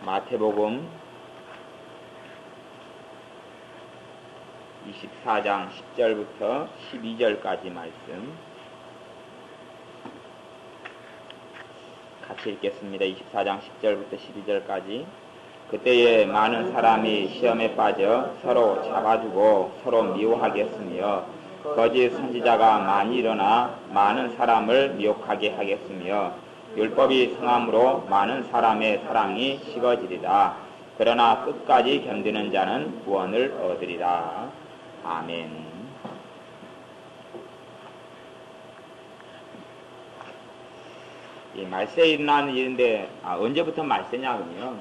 마태복음 24장 10절부터 12절까지 말씀 같이 읽겠습니다. 24장 10절부터 12절까지. 그때에 많은 사람이 시험에 빠져 서로 잡아주고 서로 미워하겠으며 거짓 선지자가 많이 일어나 많은 사람을 미혹하게 하겠으며 율법이 성함으로 많은 사람의 사랑이 식어지리라. 그러나 끝까지 견디는 자는 구원을 얻으리라. 아멘. 이 말세에 일어나는 일인데 언제부터 말세냐 그러면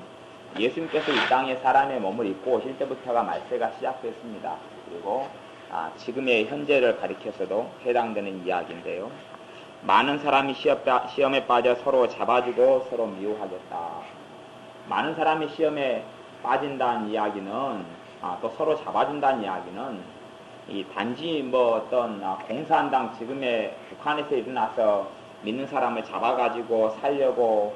예수님께서 이 땅에 사람의 몸을 입고 오실 때부터가 말세가 시작됐습니다. 그리고 지금의 현재를 가리켜서도 해당되는 이야기인데요. 많은 사람이 시험에 빠져 서로 잡아주고 서로 미워하겠다. 많은 사람이 시험에 빠진다는 이야기는 또 서로 잡아준다는 이야기는 이 단지 어떤 공산당 지금의 북한에서 일어나서 믿는 사람을 잡아가지고 살려고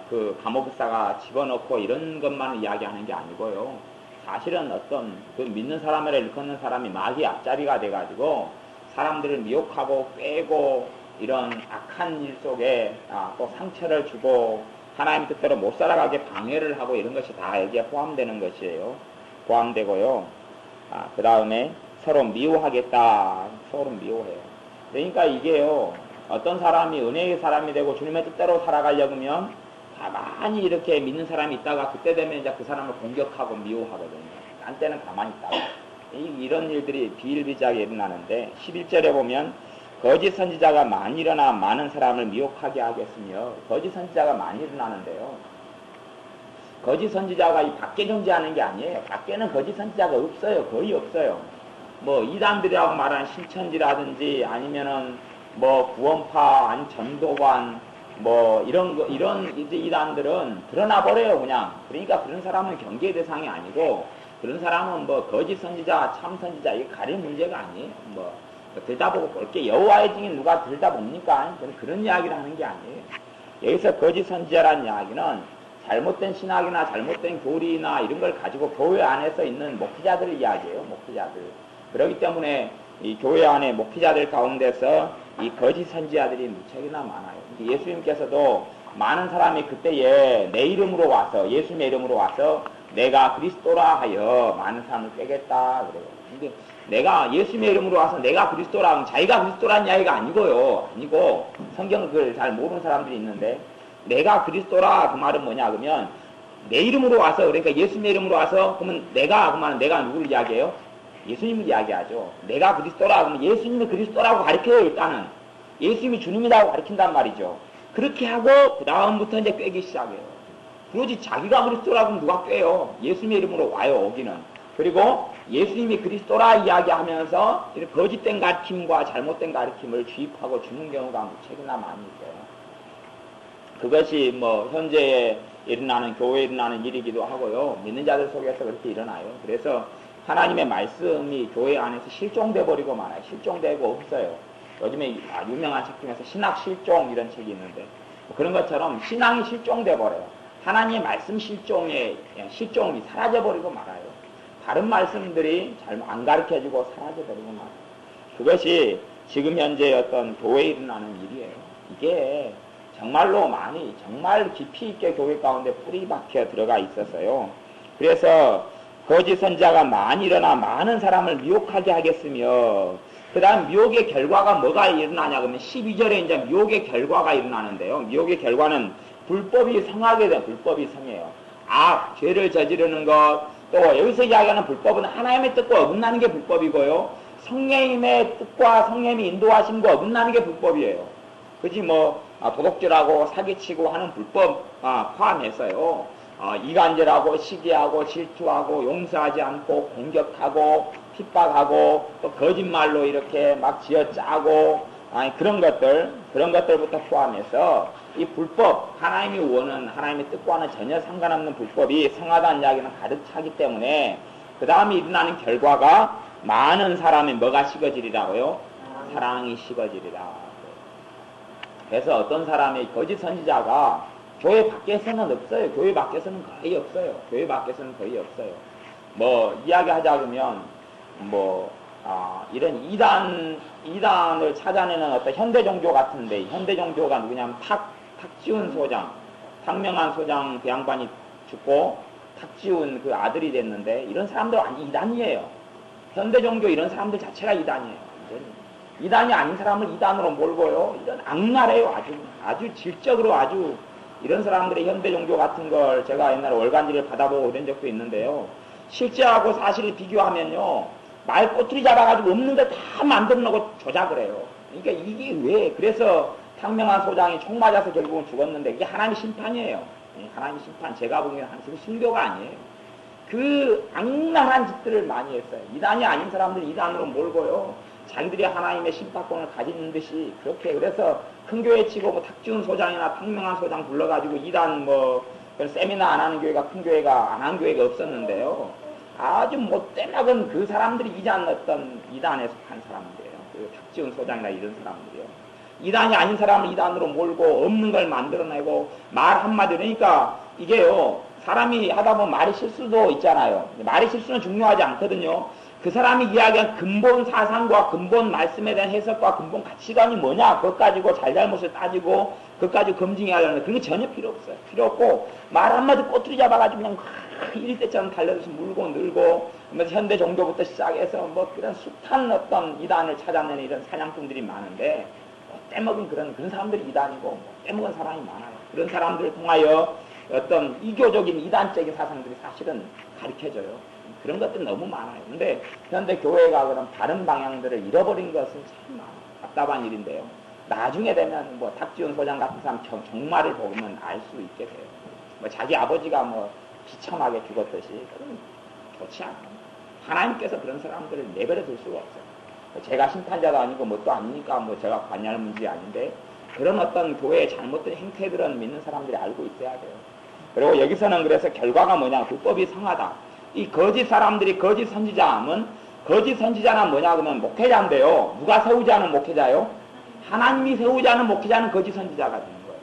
그 감옥사가 집어넣고 이런 것만 이야기하는 게 아니고요. 사실은 어떤 그 믿는 사람을 일컫는 사람이 마귀 앞잡이가 돼가지고 사람들을 미혹하고 꿰고 이런 악한 일 속에 또 상처를 주고 하나님 뜻대로 못 살아가게 방해를 하고 이런 것이 다 여기에 포함되는 것이에요. 포함되고요. 그 다음에 서로 미워하겠다. 서로 미워해요. 그러니까 이게요. 어떤 사람이 은혜의 사람이 되고 주님의 뜻대로 살아가려면 가만히 이렇게 믿는 사람이 있다가 그때 되면 이제 그 사람을 공격하고 미워하거든요. 딴 때는 가만히 있다가. 이런 일들이 비일비재하게 일어나는데 11절에 보면 거짓 선지자가 많이 일어나 많은 사람을 미혹하게 하겠으며 거짓 선지자가 많이 일어나는데요. 거짓 선지자가 이 밖에 존재하는 게 아니에요. 밖에는 거짓 선지자가 없어요. 거의 없어요. 이단들이라고 말하는 신천지라든지 아니면은 구원파 아니 전도관 이런 이단들은 드러나 버려요. 그냥. 그러니까 그런 사람은 경계의 대상이 아니고 그런 사람은 거짓 선지자 참 선지자 이게 가릴 문제가 아니에요. 들다보고 볼게 여호와의 증인 누가 들다봅니까? 저는 그런 이야기를 하는 게 아니에요. 여기서 거짓 선지자라는 이야기는 잘못된 신학이나 잘못된 교리나 이런 걸 가지고 교회 안에서 있는 목회자들 이야기예요. 목회자들. 그렇기 때문에 이 교회 안에 목회자들 가운데서 이 거짓 선지자들이 무척이나 많아요. 예수님께서도 많은 사람이 그때에 내 이름으로 와서 예수님의 이름으로 와서 내가 그리스도라 하여 많은 사람을 꿰겠다 그래요. 근데 내가 예수님의 이름으로 와서 내가 그리스도라 하면 자기가 그리스도라는 이야기가 아니고요. 아니고 성경을 그걸 잘 모르는 사람들이 있는데 내가 그리스도라 그 말은 뭐냐 그러면 내 이름으로 와서 그러니까 예수님의 이름으로 와서 그러면 내가 그 말은 내가 누구를 이야기해요? 예수님을 이야기하죠. 내가 그리스도라 그러면 예수님이 그리스도라고 가르쳐요. 일단은 예수님이 주님이라고 가르친단 말이죠. 그렇게 하고 그 다음부터 이제 꿰기 시작해요. 그러지 자기가 그리스도라고 하면 누가 꿰요? 예수님의 이름으로 와요. 오기는. 그리고 예수님이 그리스도라 이야기하면서 이렇게 거짓된 가르침과 잘못된 가르침을 주입하고 주는 경우가 무척이나 많이 있어요. 그것이 현재에 일어나는 교회에 일어나는 일이기도 하고요. 믿는 자들 속에서 그렇게 일어나요. 그래서 하나님의 말씀이 교회 안에서 실종돼 버리고 말아요. 실종되고 없어요. 요즘에 유명한 책 중에서 신학 실종 이런 책이 있는데 그런 것처럼 신앙이 실종돼 버려요. 하나님의 말씀 실종이 사라져 버리고 말아요. 다른 말씀들이 잘 안 가르쳐지고 사라져버리고 말이에요. 그것이 지금 현재 어떤 교회에 일어나는 일이에요. 이게 정말로 정말 깊이 있게 교회 가운데 뿌리 박혀 들어가 있어서요. 그래서 거짓 선지자가 많이 일어나 많은 사람을 미혹하게 하겠으며 그 다음 미혹의 결과가 뭐가 일어나냐 그러면 12절에 이제 미혹의 결과가 일어나는데요. 미혹의 결과는 불법이 성하게 된 불법이 성해요. 죄를 저지르는 것 또 여기서 이야기하는 불법은 하나님의 뜻과 어긋나는 게 불법이고요. 성령님의 뜻과 성령님이 인도하신 거 어긋나는 게 불법이에요. 그지 도둑질하고 사기치고 하는 불법 포함해서요. 이간질하고 시기하고 질투하고 용서하지 않고 공격하고 핍박하고 또 거짓말로 이렇게 막 지어짜고 그런 것들부터 포함해서 이 불법, 하나님이 원하는 하나님의 뜻과는 전혀 상관없는 불법이 성하다는 이야기는 가득 차기 때문에 그 다음에 일어나는 결과가 많은 사람이 뭐가 식어지리라고요? 사랑이 식어지리라. 그래서 어떤 사람이 거짓 선지자가 교회 밖에서는 없어요. 교회 밖에서는 거의 없어요. 교회 밖에서는 거의 없어요. 뭐 이야기하자 그러면 뭐 이런 이단을 찾아내는 어떤 현대 종교 같은데, 현대 종교가 누구냐면 탁지훈 소장, 탁명한 소장 그 양반이 죽고 탁지훈 그 아들이 됐는데, 이런 사람들 완전 이단이에요. 현대 종교 이런 사람들 자체가 이단이에요. 이단이 아닌 사람을 이단으로 몰고요. 이런 악랄해요. 아주 질적으로 아주 이런 사람들의 현대 종교 같은 걸 제가 옛날에 월간지를 받아보고 그런 적도 있는데요. 실제하고 사실을 비교하면요, 말 꼬투리 잡아가지고 없는 거 다 만들어 놓고 조작을 해요. 그러니까 이게 왜, 그래서 탁명한 소장이 총 맞아서 결국은 죽었는데, 이게 하나님의 심판이에요. 하나님의 심판. 제가 보기에는 하나님의 순교가 아니에요. 그 악랄한 짓들을 많이 했어요. 이단이 아닌 사람들 이단으로 몰고요, 자기들이 하나님의 심판권을 가진 듯이 그렇게. 그래서 큰 교회 치고 뭐 탁지훈 소장이나 탁명한 소장 불러가지고 이단 뭐 세미나 안 하는 교회가, 큰 교회가 안 하는 교회가 없었는데요. 아주 못되먹은 그 사람들이 이단에 속한 사람들이에요. 그 탁지훈 소장이나 이런 사람들이요. 이단이 아닌 사람을 이단으로 몰고 없는 걸 만들어내고 말 한마디. 그러니까 이게요, 사람이 하다 보면 말이 실수도 있잖아요. 말이 실수는 중요하지 않거든요. 그 사람이 이야기한 근본 사상과 근본 말씀에 대한 해석과 근본 가치관이 뭐냐, 그것 가지고 잘잘못을 따지고 그것 가지고 검증해야 하는, 그런 게 전혀 필요 없어요. 필요 없고 말 한마디 꼬투리 잡아가지고 그냥 일대처럼 달려서 물고 늘고, 현대 종교부터 시작해서 뭐 그런 숱한 어떤 이단을 찾아내는 이런 사냥꾼들이 많은데, 떼먹은 그런 사람들이 이단이고 떼먹은 사람이 많아요. 그런 사람들을 통하여 어떤 이교적인 이단적인 사상들이 사실은 가르쳐져요. 그런 것들이 너무 많아요. 근데 현대 교회가 그런 다른 방향들을 잃어버린 것은 참 답답한 일인데요. 나중에 되면 뭐 탁지훈 소장 같은 사람 정말을 보면 알 수 있게 돼요. 뭐 자기 아버지가 뭐 비참하게 죽었듯이, 그건 좋지 않아요. 하나님께서 그런 사람들을 내버려 둘 수가 없어요. 제가 심판자도 아니고 뭐 또 아니니까 뭐 제가 관여할 문제 아닌데, 그런 어떤 교회의 잘못된 행태들은 믿는 사람들이 알고 있어야 돼요. 그리고 여기서는 그래서 결과가 뭐냐, 불법이 성하다. 이 거짓 사람들이 거짓 선지자는 뭐냐 그러면 목회자인데요. 누가 세우지 않은 목회자요? 하나님이 세우지 않은 목회자는 거짓 선지자가 되는 거예요.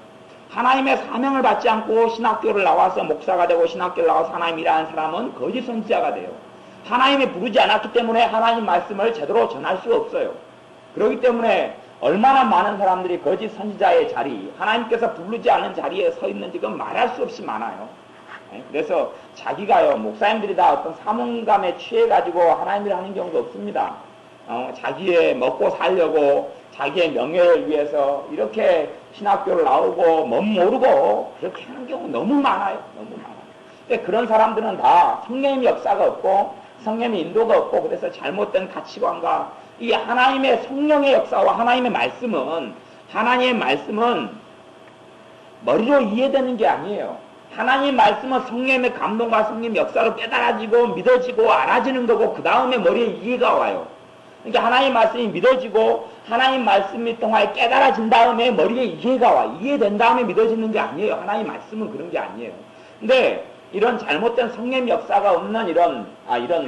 하나님의 사명을 받지 않고 신학교를 나와서 목사가 되고 신학교를 나와서 하나님 일하는 사람은 거짓 선지자가 돼요. 하나님이 부르지 않았기 때문에 하나님 말씀을 제대로 전할 수 없어요. 그렇기 때문에 얼마나 많은 사람들이 거짓 선지자의 자리, 하나님께서 부르지 않은 자리에 서 있는지 그건 말할 수 없이 많아요. 그래서 자기가요, 목사님들이 다 어떤 사명감에 취해가지고 하나님을 하는 경우도 없습니다. 자기의 먹고 살려고, 자기의 명예를 위해서 이렇게 신학교를 나오고 멋 모르고 그렇게 하는 경우 너무 많아요. 너무 많아요. 근데 그런 사람들은 다 성령의 역사가 없고 성령의 인도가 없고, 그래서 잘못된 가치관과 이 하나님의 성령의 역사와 하나님의 말씀은 머리로 이해되는 게 아니에요. 하나님 말씀은 성령의 감동과 성령의 역사로 깨달아지고 믿어지고 알아지는 거고, 그 다음에 머리에 이해가 와요. 그러니까 하나님 말씀이 믿어지고 하나님 말씀이 통하여 깨달아진 다음에 머리에 이해가 와. 이해된 다음에 믿어지는 게 아니에요. 하나님 말씀은 그런 게 아니에요. 근데 이런 잘못된 성령 역사가 없는 이런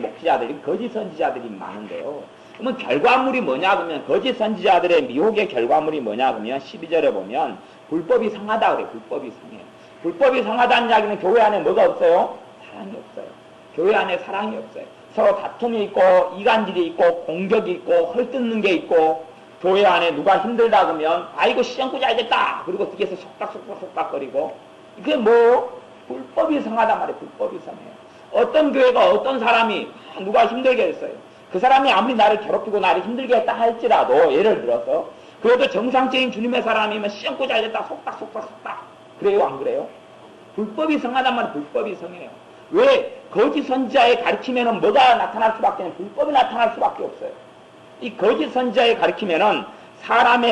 목회자들이, 거짓 선지자들이 많은데요. 그러면 결과물이 뭐냐 그러면, 거짓 선지자들의 미혹의 결과물이 뭐냐 그러면 12절에 보면 불법이 성하다 그래요. 불법이 성해요. 불법이 성하다는 이야기는 교회 안에 뭐가 없어요? 사랑이 없어요. 교회 안에 사랑이 없어요. 서로 다툼이 있고 이간질이 있고 공격이 있고 헐뜯는 게 있고, 교회 안에 누가 힘들다 그러면 아이고 시정꾸지 알겠다 그리고 뒤에서 속닥거리고, 이게 뭐 불법이 성하단 말이에요. 불법이 성해요. 어떤 교회가 어떤 사람이 누가 힘들게 했어요. 그 사람이 아무리 나를 괴롭히고 나를 힘들게 했다 할지라도, 예를 들어서 그래도 정상적인 주님의 사람이면 시정꾸지 알겠다 속닥 그래요, 안 그래요? 불법이 성하단 말이에요. 불법이 성해요. 왜? 거짓 선지자의 가르치면은 뭐가 나타날 수밖에 없어요? 불법이 나타날 수밖에 없어요. 이 거짓 선지자의 가르치면은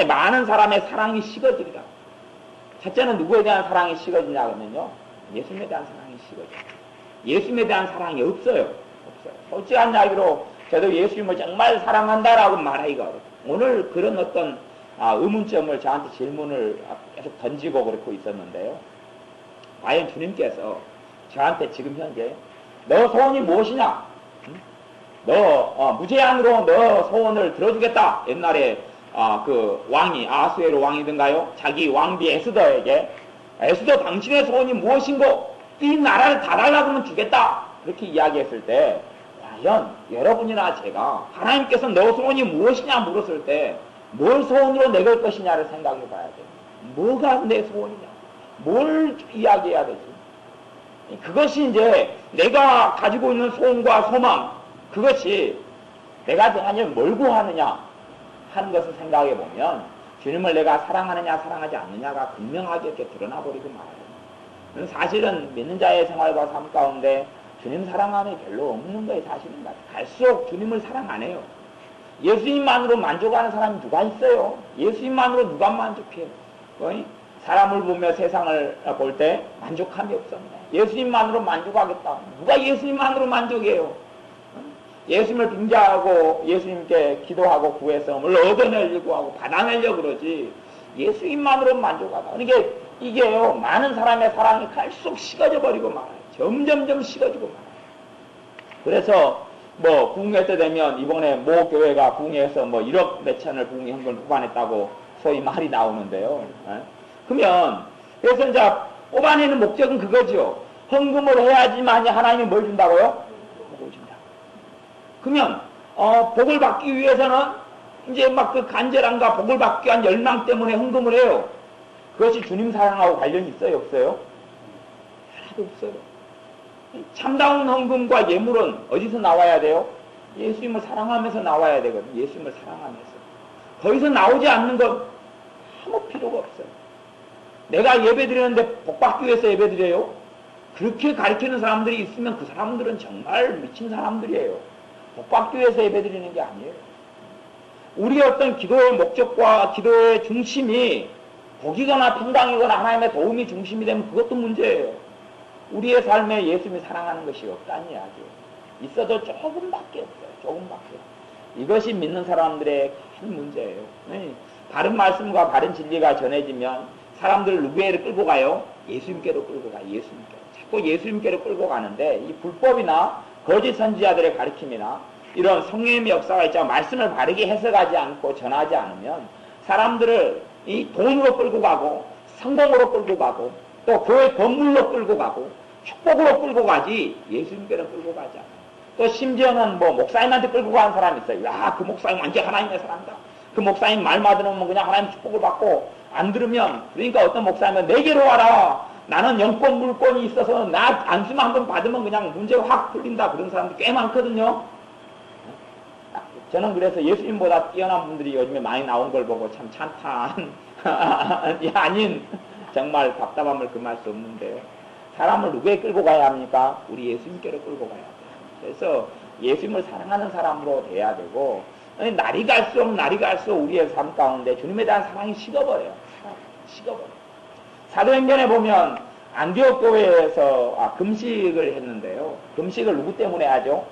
많은 사람의 사랑이 식어지리라. 첫째는 누구에 대한 사랑이 식어지냐 그러면요, 예수님에 대한 사랑이 식어져요. 예수님에 대한 사랑이 없어요. 솔직한 이야기로 저도 예수님을 정말 사랑한다라고 말하기가 어려워요. 오늘 그런 어떤 의문점을 저한테 질문을 계속 던지고 그렇고 있었는데요. 과연 주님께서 저한테 지금 현재 너 소원이 무엇이냐? 너 무제한으로 너 소원을 들어주겠다. 옛날에 그 왕이 아수에로 왕이든가요? 자기 왕비 에스더에게 에스더 당신의 소원이 무엇인고 이 나라를 다 달라고 하면 주겠다. 그렇게 이야기했을 때 과연 여러분이나 제가 하나님께서 너 소원이 무엇이냐 물었을 때 뭘 소원으로 내걸 것이냐를 생각해 봐야 돼요. 뭐가 내 소원이냐? 뭘 이야기해야 되지? 그것이 이제 내가 가지고 있는 소원과 소망, 그것이 내가 하나님을 뭘 구하느냐 하는 것을 생각해 보면 주님을 내가 사랑하느냐 사랑하지 않느냐가 분명하게 이렇게 드러나 버리고 말아요. 사실은 믿는 자의 생활과 삶 가운데 주님 사랑함이 별로 없는 거예요. 사실은 갈수록 주님을 사랑 안 해요. 예수님만으로 만족하는 사람이 누가 있어요? 예수님만으로 누가 만족해요? 사람을 보며 세상을 볼 때 만족함이 없습니다. 예수님만으로 만족하겠다. 누가 예수님만으로 만족해요? 예수님을 빙자하고 예수님께 기도하고 구해서 뭘 얻어내려고 하고 받아내려고 그러지 예수님만으로 만족하다. 그러니까 이게요, 많은 사람의 사랑이 갈수록 식어져 버리고 말아요. 점점점 식어지고 말아요. 그래서 뭐 부흥회 때 되면 이번에 모 교회가 부흥회에서 뭐 1억 몇천을 부흥회 현금을 뽑아냈다고 소위 말이 나오는데요. 그러면 그래서 이제 뽑아내는 목적은 그거죠. 헌금을 해야지만이 하나님이 뭘 준다고요? 복을 준다. 그러면 복을 받기 위해서는 이제 막 그 간절함과 복을 받기 위한 열망 때문에 헌금을 해요. 그것이 주님 사랑하고 관련이 있어요, 없어요? 하나도 없어요. 참다운 헌금과 예물은 어디서 나와야 돼요? 예수님을 사랑하면서 나와야 되거든요. 예수님을 사랑하면서. 거기서 나오지 않는 건 아무 필요가 없어요. 내가 예배 드리는데 복 받기 위해서 예배 드려요? 그렇게 가르치는 사람들이 있으면 그 사람들은 정말 미친 사람들이에요. 복 받기 위해서 예배 드리는 게 아니에요. 우리의 어떤 기도의 목적과 기도의 중심이 복이거나 평강이거나 하나님의 도움이 중심이 되면 그것도 문제예요. 우리의 삶에 예수님이 사랑하는 것이 없다는 이야기예요. 있어도 조금밖에 없어요. 조금밖에. 이것이 믿는 사람들의 큰 문제예요. 바른 말씀과 바른 진리가 전해지면 사람들을 누구에게 끌고 가요? 예수님께로 끌고 가요. 예수님께로. 자꾸 예수님께로 끌고 가는데 이 불법이나 거짓 선지자들의 가르침이나 이런 성령의 역사가 있지만 말씀을 바르게 해석하지 않고 전하지 않으면 사람들을 이 돈으로 끌고 가고 성공으로 끌고 가고 또 교회 건물로 끌고 가고 축복으로 끌고 가지 예수님께로 끌고 가지 않아요. 또 심지어는 뭐 목사님한테 끌고 가는 사람이 있어요. 야, 그 목사님 완전 하나님의 사람이다. 그 목사님 말만 들으면 그냥 하나님 축복을 받고 안 들으면 그러니까 어떤 목사님은 내게로 와라. 나는 영권 물권이 있어서 나 안수만 한번 받으면 그냥 문제가 확 풀린다. 그런 사람들 꽤 많거든요. 저는 그래서 예수님보다 뛰어난 분들이 요즘에 많이 나온 걸 보고 참 찬탄이 아닌 정말 답답함을 금할 수 없는데요. 사람을 누구에 끌고 가야 합니까? 우리 예수님께로 끌고 가야 돼요. 그래서 예수님을 사랑하는 사람으로 돼야 되고 날이 갈수록 우리의 삶 가운데 주님에 대한 사랑이 식어버려요. 식어버려요. 사도행전에 보면 안디옥 교회에서 금식을 했는데요. 금식을 누구 때문에 하죠?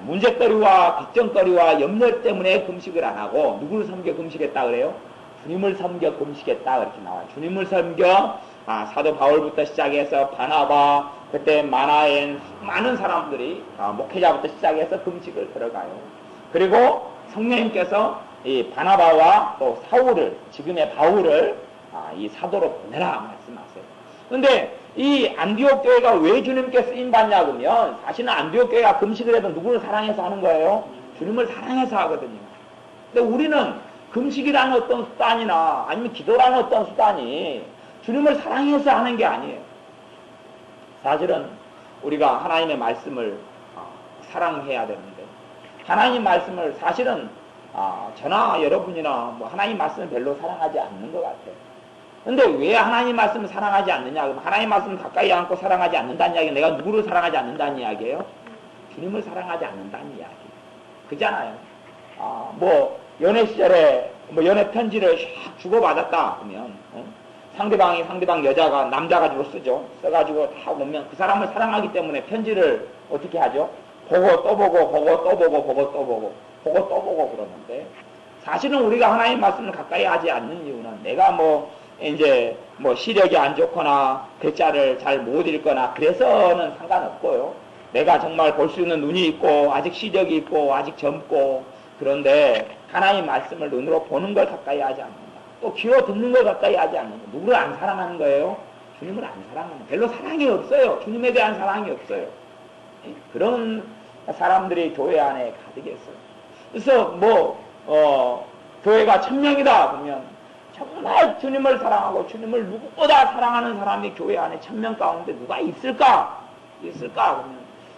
문제거리와 걱정거리와 염려 때문에 금식을 안 하고 누구를 섬겨 금식했다 그래요? 주님을 섬겨 금식했다 그렇게 나와요. 주님을 섬겨 사도 바울부터 시작해서 바나바 그때 마나엔 많은 사람들이 목회자부터 시작해서 금식을 들어가요. 그리고 성령님께서 이 바나바와 또 사울을 지금의 바울을 이 사도로 보내라 말씀하세요. 그런데 이 안디옥 교회가 왜 주님께 쓰임 받냐 그러면 사실은 안디옥 교회가 금식을 해도 누구를 사랑해서 하는 거예요? 주님을 사랑해서 하거든요. 근데 우리는 금식이라는 어떤 수단이나 아니면 기도라는 어떤 수단이 주님을 사랑해서 하는 게 아니에요. 사실은 우리가 하나님의 말씀을 사랑해야 되는데 하나님 말씀을 사실은 저나 여러분이나 뭐 하나님 말씀을 별로 사랑하지 않는 것 같아요. 근데 왜 하나님 말씀을 사랑하지 않느냐? 그럼 하나님 말씀을 가까이 안고 사랑하지 않는다는 이야기, 내가 누구를 사랑하지 않는다는 이야기예요? 주님을 사랑하지 않는다는 이야기. 그잖아요. 뭐 연애 시절에 뭐 연애 편지를 샥 주고받았다 그러면 상대방 여자가 남자 가지고 쓰죠. 써가지고 다 오면 그 사람을 사랑하기 때문에 편지를 어떻게 하죠? 보고 또 보고 그러는데 사실은 우리가 하나님 말씀을 가까이 하지 않는 이유는 내가 뭐 이제 뭐 시력이 안 좋거나 글자를 잘 못 읽거나 그래서는 상관없고요. 내가 정말 볼 수 있는 눈이 있고 아직 시력이 있고 아직 젊고 그런데 하나님 말씀을 눈으로 보는 걸 가까이 하지 않는다. 또 귀로 듣는 것 가까이 하지 않는 거. 누구를 안 사랑하는 거예요? 주님을 안 사랑하는 거예요. 별로 사랑이 없어요. 주님에 대한 사랑이 없어요. 그런 사람들이 교회 안에 가득 있어요. 그래서 교회가 1000명이다 그러면 정말 주님을 사랑하고 주님을 누구보다 사랑하는 사람이 교회 안에 1000명 가운데 누가 있을까? 그러면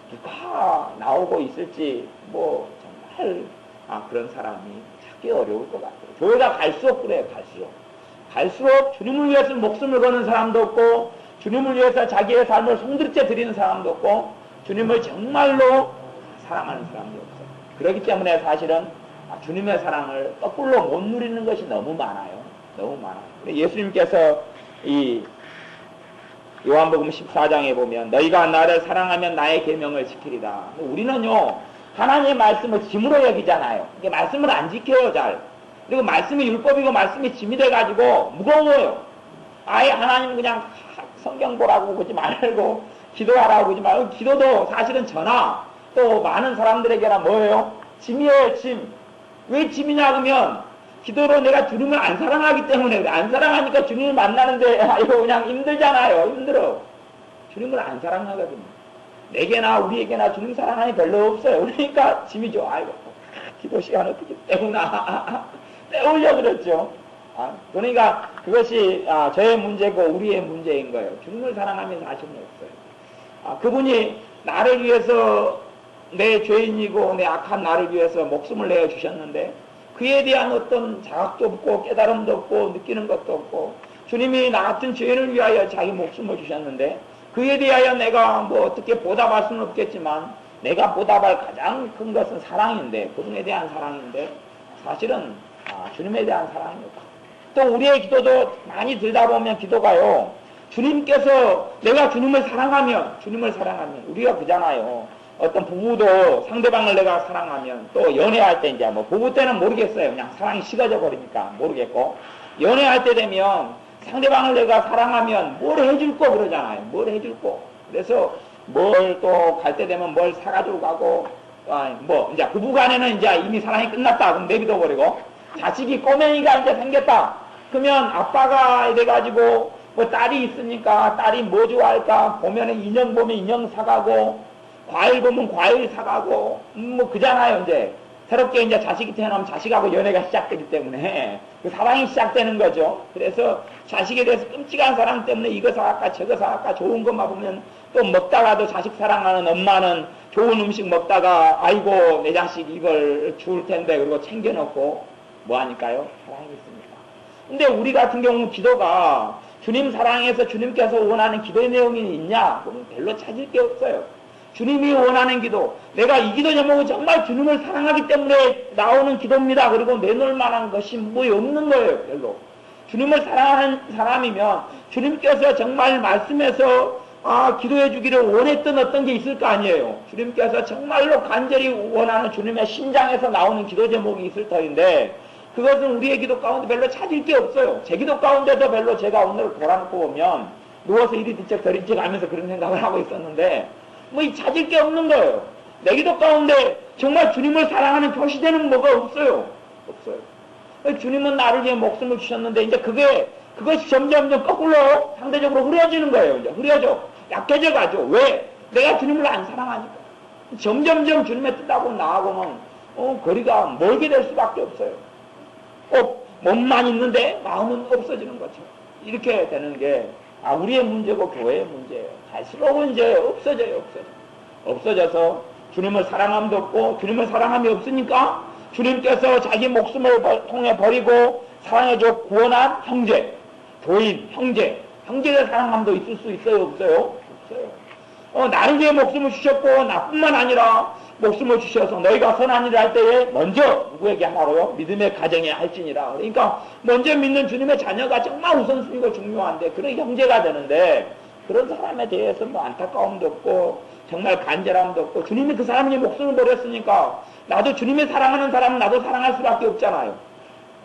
누가 나오고 있을지 정말 그런 사람이 찾기 어려울 것 같아요. 교회가 갈수록 그래요. 갈수록 주님을 위해서 목숨을 거는 사람도 없고 주님을 위해서 자기의 삶을 송두리째 드리는 사람도 없고 주님을 정말로 사랑하는 사람도 없어요. 그렇기 때문에 사실은 주님의 사랑을 거꾸로 못 누리는 것이 너무 많아요. 예수님께서 이 요한복음 14장에 보면 너희가 나를 사랑하면 나의 계명을 지키리다. 우리는요 하나님의 말씀을 짐으로 여기잖아요. 이게 말씀을 안 지켜요 잘. 그리고 말씀이 율법이고 말씀이 짐이 돼가지고 무거워요. 아예 하나님 그냥 성경 보라고 그러지 말고 기도하라고 그러지 말고 기도도 사실은 저나 또 많은 사람들에게나 뭐예요? 짐이에요 짐. 왜 짐이냐 그러면 기도로 내가 주님을 안 사랑하기 때문에 안 사랑하니까 주님을 만나는데 이거 그냥 힘들잖아요. 힘들어. 주님을 안 사랑하거든요. 내게나 우리에게나 주님 사랑하니 별로 없어요. 그러니까 짐이죠. 아이고 기도 시간 어떻게 때우려고 그랬죠. 그러니까 그것이 저의 문제고 우리의 문제인 거예요. 주님을 사랑하면 사실은 없어요. 그분이 나를 위해서 내 죄인이고 내 악한 나를 위해서 목숨을 내어주셨는데 그에 대한 어떤 자각도 없고 깨달음도 없고 느끼는 것도 없고 주님이 나 같은 죄인을 위하여 자기 목숨을 주셨는데 그에 대하여 내가 어떻게 보답할 수는 없겠지만 내가 보답할 가장 큰 것은 사랑인데 그분에 대한 사랑인데 사실은 주님에 대한 사랑이 없다. 또 우리의 기도도 많이 들다 보면 기도가요 주님께서 내가 주님을 사랑하면 우리가 그잖아요. 어떤 부부도 상대방을 내가 사랑하면 또 연애할 때 이제 부부 때는 모르겠어요. 그냥 사랑이 식어져 버리니까 모르겠고 연애할 때 되면 상대방을 내가 사랑하면 뭘 해줄 거 그러잖아요. 뭘 해줄 거. 그래서 뭘 또 갈 때 되면 뭘 사가지고 가고 이제 부부간에는 이제 이미 사랑이 끝났다. 그럼 내비둬 버리고 자식이 꼬맹이가 이제 생겼다. 그러면 아빠가 이래가지고 딸이 있으니까 딸이 뭐 좋아할까 보면은 인형 보면 인형 사가고 과일 보면 과일 사가고 그잖아요. 이제 새롭게 이제 자식이 태어나면 자식하고 연애가 시작되기 때문에 그 사랑이 시작되는 거죠. 그래서 자식에 대해서 끔찍한 사랑 때문에 이거 사갈까 저거 사갈까 좋은 것만 보면 또 먹다가도 자식 사랑하는 엄마는 좋은 음식 먹다가 아이고 내 자식 이걸 줄 텐데 그리고 챙겨놓고 뭐 하니까요? 사랑이 있습니다. 근데 우리 같은 경우는 기도가 주님 사랑해서 주님께서 원하는 기도의 내용이 있냐? 그러면 별로 찾을 게 없어요. 주님이 원하는 기도, 내가 이 기도 제목은 정말 주님을 사랑하기 때문에 나오는 기도입니다. 그리고 내놓을 만한 것이 없는 거예요. 별로. 주님을 사랑하는 사람이면 주님께서 정말 말씀에서 기도해 주기를 원했던 어떤 게 있을 거 아니에요. 주님께서 정말로 간절히 원하는 주님의 심장에서 나오는 기도 제목이 있을 터인데 그것은 우리의 기도 가운데 별로 찾을 게 없어요. 제 기도 가운데도 별로 제가 오늘 돌아놓고 보면 누워서 이리 뒤척 저리 뒤척 하면서 그런 생각을 하고 있었는데 찾을 게 없는 거예요. 내 기도 가운데 정말 주님을 사랑하는 표시되는 뭐가 없어요. 주님은 나를 위해 목숨을 주셨는데 이제 그것이 점점 거꾸로 상대적으로 흐려지는 거예요. 이제 흐려져. 약해져 가죠. 왜? 내가 주님을 안 사랑하니까. 점점 주님의 뜻하고 나하고는 거리가 멀게 될 수밖에 없어요. 몸만 있는데 마음은 없어지는 거죠. 이렇게 되는 게 우리의 문제고 교회의 문제예요. 갈수록 이제 없어져서 주님을 사랑함도 없고 주님을 사랑함이 없으니까 주님께서 자기 목숨을 통해 버리고 사랑해줘 구원한 형제, 교인, 형제의 사랑함도 있을 수 있어요? 없어요? 나를 위해 목숨을 주셨고 나뿐만 아니라 목숨을 주셔서 너희가 선한 일을 할 때에 먼저 누구에게 하라고요? 믿음의 가정에 할지니라. 그러니까 먼저 믿는 주님의 자녀가 정말 우선순위고 중요한데 그런 형제가 되는데 그런 사람에 대해서 안타까움도 없고 정말 간절함도 없고 주님이 그 사람이 목숨을 버렸으니까 나도 주님이 사랑하는 사람은 나도 사랑할 수밖에 없잖아요.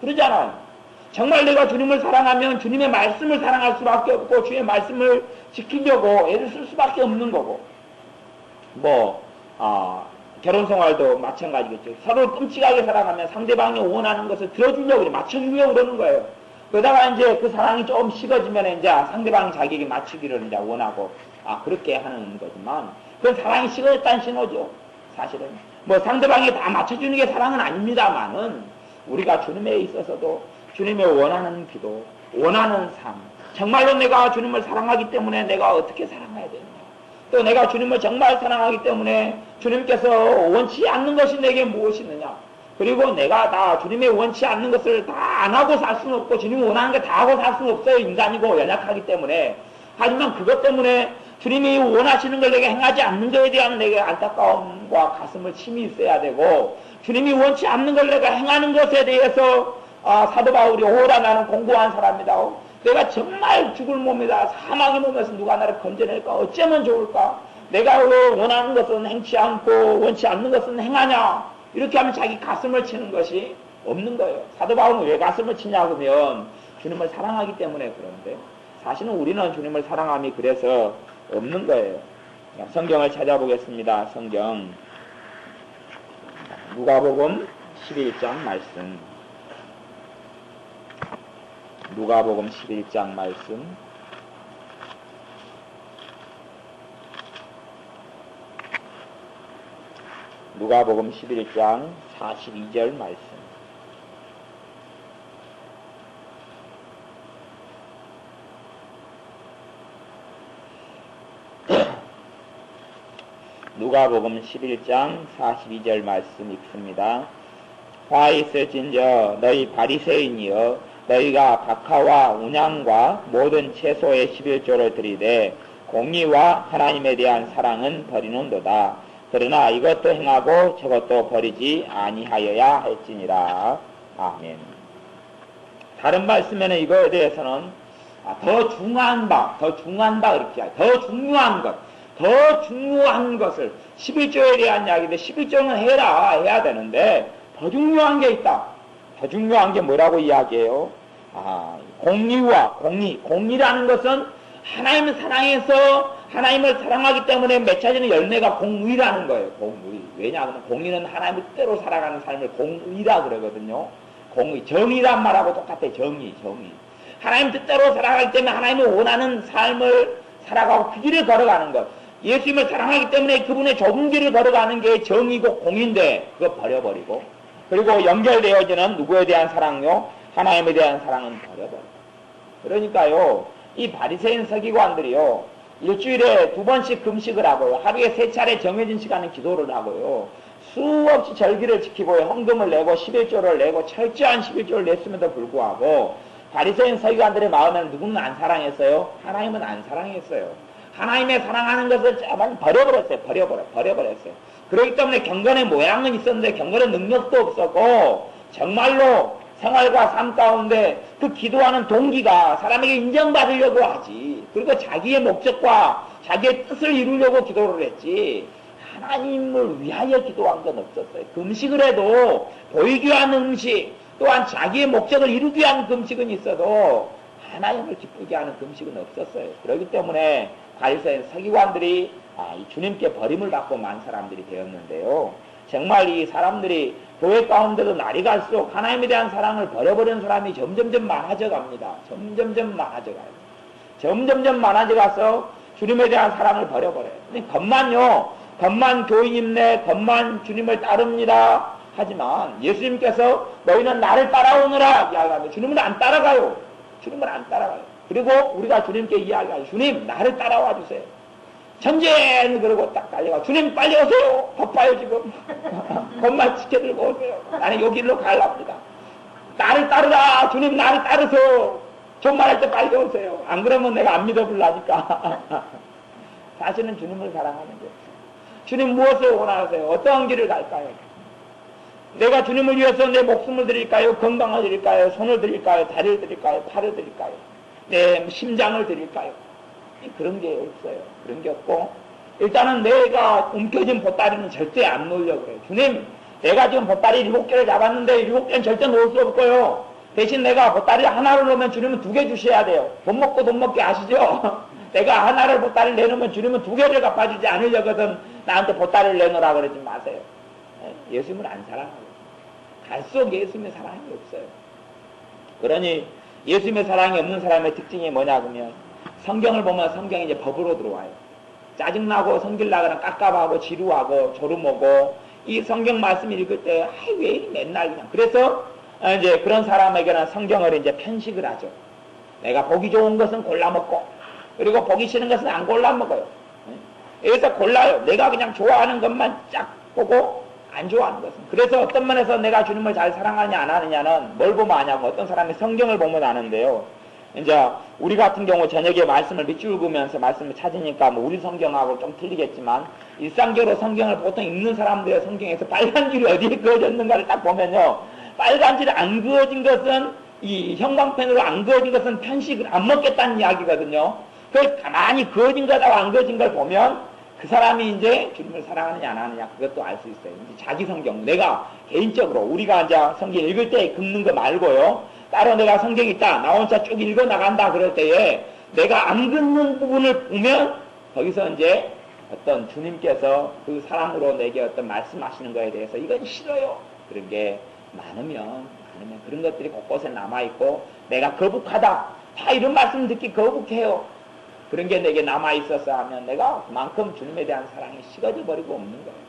그러잖아요. 정말 내가 주님을 사랑하면 주님의 말씀을 사랑할 수밖에 없고 주의 말씀을 지키려고 애를 쓸 수밖에 없는 거고 결혼생활도 마찬가지겠죠. 서로 끔찍하게 사랑하면 상대방이 원하는 것을 들어주려고 맞춰주려고 그러는 거예요. 그러다가 이제 그 사랑이 좀 식어지면 이제 상대방이 자기에게 맞추기를 이제 원하고, 그렇게 하는 거지만, 그건 사랑이 식어졌다는 신호죠. 사실은. 뭐 상대방이 다 맞춰주는 게 사랑은 아닙니다만은, 우리가 주님에 있어서도 주님의 원하는 기도, 원하는 삶, 정말로 내가 주님을 사랑하기 때문에 내가 어떻게 사랑해야 되느냐. 또 내가 주님을 정말 사랑하기 때문에 주님께서 원치 않는 것이 내게 무엇이 있느냐. 그리고 내가 다 주님의 원치 않는 것을 다 안 하고 살 수는 없고 주님이 원하는 게 다 하고 살 수는 없어요. 인간이고 연약하기 때문에. 하지만 그것 때문에 주님이 원하시는 걸 내가 행하지 않는 것에 대한 내게 안타까움과 가슴을 침이 있어야 되고, 주님이 원치 않는 걸 내가 행하는 것에 대해서 사도 바울이 오라 나는 공고한 사람이다. 내가 정말 죽을 몸이다. 사망의 몸에서 누가 나를 건져낼까? 어쩌면 좋을까? 내가 원하는 것은 행치 않고 원치 않는 것은 행하냐? 이렇게 하면 자기 가슴을 치는 것이 없는 거예요. 사도 바울은 왜 가슴을 치냐 그러면 주님을 사랑하기 때문에 그런데, 사실은 우리는 주님을 사랑함이 그래서 없는 거예요. 성경을 찾아보겠습니다. 성경 누가복음 11장 말씀, 누가복음 11장 말씀, 누가복음 11장 42절 말씀. 누가복음 11장 42절 말씀 읽습니다. 화 있을진저 너희 바리새인이여, 너희가 박하와 운양과 모든 채소의 11조를 드리되 공의와 하나님에 대한 사랑은 버리는도다. 그러나 이것도 행하고 저것도 버리지 아니하여야 할지니라. 아멘. 다른 말씀에는 이거에 대해서는 더 중요한 바 이렇게 해요. 더 중요한 것을 11조에 대한 이야기인데, 11조는 해야 되는데 더 중요한 게 있다. 더 중요한 게 뭐라고 이야기해요? 공의라는 것은 하나님을 사랑해서 하나님을 사랑하기 때문에 맺혀지는 열매가 공의라는 거예요. 공의. 왜냐하면 공의는 하나님을 뜻대로 살아가는 삶을 공의라 그러거든요. 공의, 정의란 말하고 똑같아요. 정의. 하나님 뜻대로 살아가기 때문에 하나님이 원하는 삶을 살아가고 그 길을 걸어가는 것. 예수님을 사랑하기 때문에 그분의 좁은 길을 걸어가는 게 정의고 공인데 그거 버려버리고, 그리고 연결되어지는 누구에 대한 사랑요? 하나님에 대한 사랑은 버려버리고. 그러니까요, 이 바리새인 서기관들이요, 일주일에 2번씩 금식을 하고요, 하루에 3차례 정해진 시간에 기도를 하고요, 수없이 절기를 지키고 헌금을 내고 11조를 내고 철저한 11조를 냈음에도 불구하고 바리새인 서기관들의 마음에는 누구는 안 사랑했어요? 하나님은 안 사랑했어요. 하나님의 사랑하는 것을 버려버렸어요. 그렇기 때문에 경건의 모양은 있었는데 경건의 능력도 없었고, 정말로 생활과 삶 가운데 그 기도하는 동기가 사람에게 인정받으려고 하지, 그리고 자기의 목적과 자기의 뜻을 이루려고 기도를 했지 하나님을 위하여 기도한 건 없었어요. 금식을 해도 보이기 위한 음식, 또한 자기의 목적을 이루기 위한 금식은 있어도 하나님을 기쁘게 하는 금식은 없었어요. 그렇기 때문에 바리새인 서기관들이 주님께 버림을 받고 만 사람들이 되었는데요, 정말 이 사람들이 교회 가운데도 날이 갈수록 하나님에 대한 사랑을 버려버리는 사람이 점점점 많아져 갑니다. 점점점 많아져 가서 주님에 대한 사랑을 버려버려요. 근데 겉만 교인임네, 겉만 주님을 따릅니다 하지만 예수님께서 너희는 나를 따라오느라 이야기하면 주님은 안 따라가요. 그리고 우리가 주님께 이야기하죠. 주님, 나를 따라와 주세요. 전쟁 그러고 딱 달려가. 주님 빨리 오세요. 바빠요 지금. 겉만 지켜들고 오세요. 나는 여기로 가려합니다. 나를 따르라. 주님 나를 따르세요. 종말할 때 빨리 오세요. 안 그러면 내가 안 믿어볼라니까. 사실은 주님을 사랑하는 거예요. 주님 무엇을 원하세요? 어떠한 길을 갈까요? 내가 주님을 위해서 내 목숨을 드릴까요? 건강을 드릴까요? 손을 드릴까요? 다리를 드릴까요? 팔을 드릴까요? 내 심장을 드릴까요? 그런 게 없어요. 그런 게 없고, 일단은 내가 움켜진 보따리는 절대 안 놓으려고 그래요. 주님, 내가 지금 보따리 7개를 잡았는데 7개는 절대 놓을 수 없고요. 대신 내가 보따리 하나를 놓으면 주님은 2개 주셔야 돼요. 돈 먹기 아시죠? 내가 하나를 보따리를 내놓으면 주님은 2개를 갚아주지 않으려거든 나한테 보따리를 내놓으라 그러지 마세요. 예수님을 안 사랑하고 갈수록 예수님의 사랑이 없어요. 그러니 예수님의 사랑이 없는 사람의 특징이 뭐냐 그러면 성경을 보면 성경이 이제 법으로 들어와요. 짜증나고 성질나거나 깝깝하고 지루하고 졸음오고 이 성경 말씀 읽을 때 아이 왜 맨날 그냥 그래서 이제 그런 사람에게는 성경을 이제 편식을 하죠. 내가 보기 좋은 것은 골라 먹고 그리고 보기 싫은 것은 안 골라 먹어요. 여기서 골라요. 내가 그냥 좋아하는 것만 쫙 보고 안 좋아하는 것은. 그래서 어떤 면에서 내가 주님을 잘 사랑하느냐 안 하느냐는 뭘 보면 아냐고 어떤 사람이 성경을 보면 아는데요. 이제 우리 같은 경우 저녁에 말씀을 밑줄 그으면서 말씀을 찾으니까 뭐 우리 성경하고 좀 틀리겠지만 일상적으로 성경을 보통 읽는 사람들의 성경에서 빨간 줄이 어디에 그어졌는가를 딱 보면요. 빨간 줄이 안 그어진 것은 이 형광펜으로 안 그어진 것은 편식을 안 먹겠다는 이야기거든요. 그 가만히 그어진 거하고 안 그어진 걸 보면 그 사람이 이제 주님을 사랑하느냐 안 하느냐 그것도 알 수 있어요. 이제 자기 성경 내가 개인적으로 우리가 이제 성경 읽을 때 긁는 거 말고요. 따로 내가 성경이 있다. 나 혼자 쭉 읽어 나간다 그럴 때에 내가 안 긋는 부분을 보면 거기서 이제 어떤 주님께서 그 사랑으로 내게 어떤 말씀하시는 거에 대해서 이건 싫어요. 그런 게 많으면 그런 것들이 곳곳에 남아있고 내가 거북하다. 다 이런 말씀 듣기 거북해요. 그런 게 내게 남아있어서 하면 내가 그만큼 주님에 대한 사랑이 식어져 버리고 없는 거예요.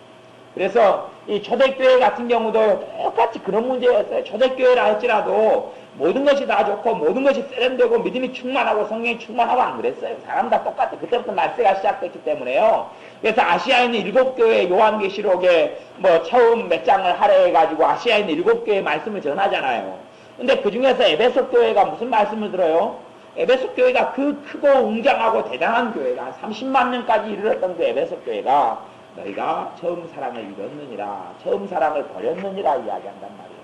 그래서 이 초대교회 같은 경우도 똑같이 그런 문제였어요. 초대교회라 할지라도 모든 것이 다 좋고 모든 것이 세련되고 믿음이 충만하고 성령이 충만하고 안 그랬어요. 사람 다 똑같아. 그때부터 말세가 시작됐기 때문에요. 그래서 아시아에 있는 7교회 요한계시록에 뭐 처음 몇 장을 할애해가지고 아시아에 있는 7교회 말씀을 전하잖아요. 근데 그 중에서 에베소 교회가 무슨 말씀을 들어요? 에베소 교회가 그 크고 웅장하고 대단한 교회가 30만 명까지 이르렀던 그 에베소 교회가 너희가 처음 사랑을 잃었느니라 처음 사랑을 버렸느니라 이야기한단 말이에요.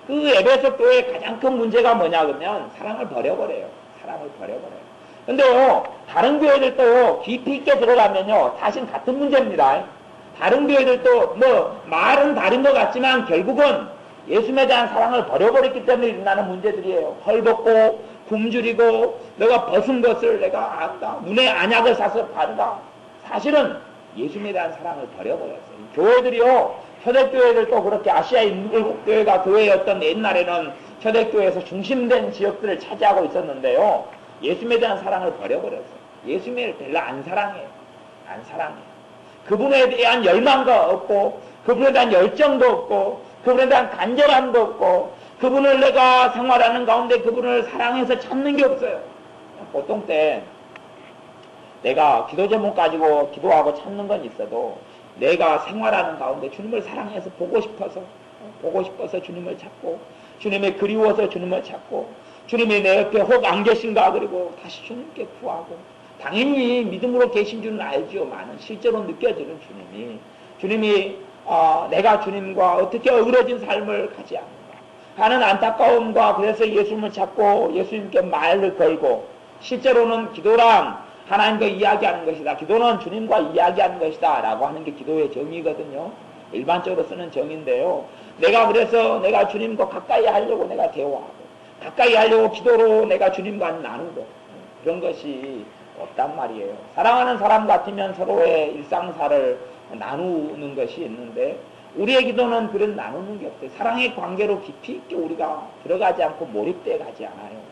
그 에베소 교회의 가장 큰 문제가 뭐냐 그러면 사랑을 버려버려요. 사랑을 버려버려요. 근데요 다른 교회들도 깊이 있게 들어가면요 사실 같은 문제입니다. 다른 교회들도 뭐 말은 다른 것 같지만 결국은 예수님에 대한 사랑을 버려버렸기 때문에 일어나는 문제들이에요. 헐벗고 굶주리고 내가 벗은 것을 내가 안다. 눈에 안약을 사서 바르다. 사실은 예수님에 대한 사랑을 버려버렸어요. 교회들이요. 초대교회들도 그렇게 아시아의 7교회가 교회였던 옛날에는 초대교회에서 중심된 지역들을 차지하고 있었는데요. 예수님에 대한 사랑을 버려버렸어요. 예수님을 별로 안 사랑해요. 안 사랑해요. 그분에 대한 열망도 없고 그분에 대한 열정도 없고 그분에 대한 간절함도 없고 그분을 내가 생활하는 가운데 그분을 사랑해서 찾는 게 없어요. 보통 때 내가 기도 제목 가지고 기도하고 찾는 건 있어도 내가 생활하는 가운데 주님을 사랑해서 보고 싶어서 주님을 찾고 주님이 그리워서 주님을 찾고 주님이 내 옆에 혹 안 계신가 그리고 다시 주님께 구하고 당연히 믿음으로 계신 줄은 알지요만은 실제로 느껴지는 주님이 내가 주님과 어떻게 어우러진 삶을 가지 않는가 하는 안타까움과 그래서 예수님을 찾고 예수님께 말을 걸고 실제로는 기도란 하나님과 이야기하는 것이다. 기도는 주님과 이야기하는 것이다. 라고 하는 게 기도의 정의거든요. 일반적으로 쓰는 정의인데요. 그래서 내가 주님과 가까이 하려고 내가 대화하고 가까이 하려고 기도로 내가 주님과 나누고 그런 것이 없단 말이에요. 사랑하는 사람 같으면 서로의 일상사를 나누는 것이 있는데 우리의 기도는 그런 나누는 게 없어요. 사랑의 관계로 깊이 있게 우리가 들어가지 않고 몰입되어 가지 않아요.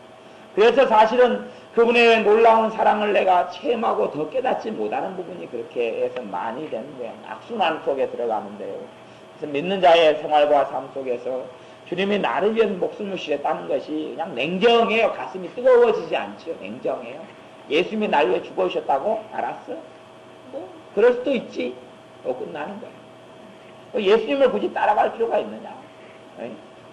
그래서 사실은 그분의 놀라운 사랑을 내가 체험하고 더 깨닫지 못하는 부분이 그렇게 해서 많이 되는 거예요. 악순환 속에 들어가는데요. 그래서 믿는 자의 생활과 삶 속에서 주님이 나를 위한 목숨을 쉬었다는 것이 그냥 냉정해요. 가슴이 뜨거워지지 않죠. 냉정해요. 예수님이 나를 위해 죽어오셨다고? 알았어? 뭐 그럴 수도 있지. 또 끝나는 거예요. 예수님을 굳이 따라갈 필요가 있느냐?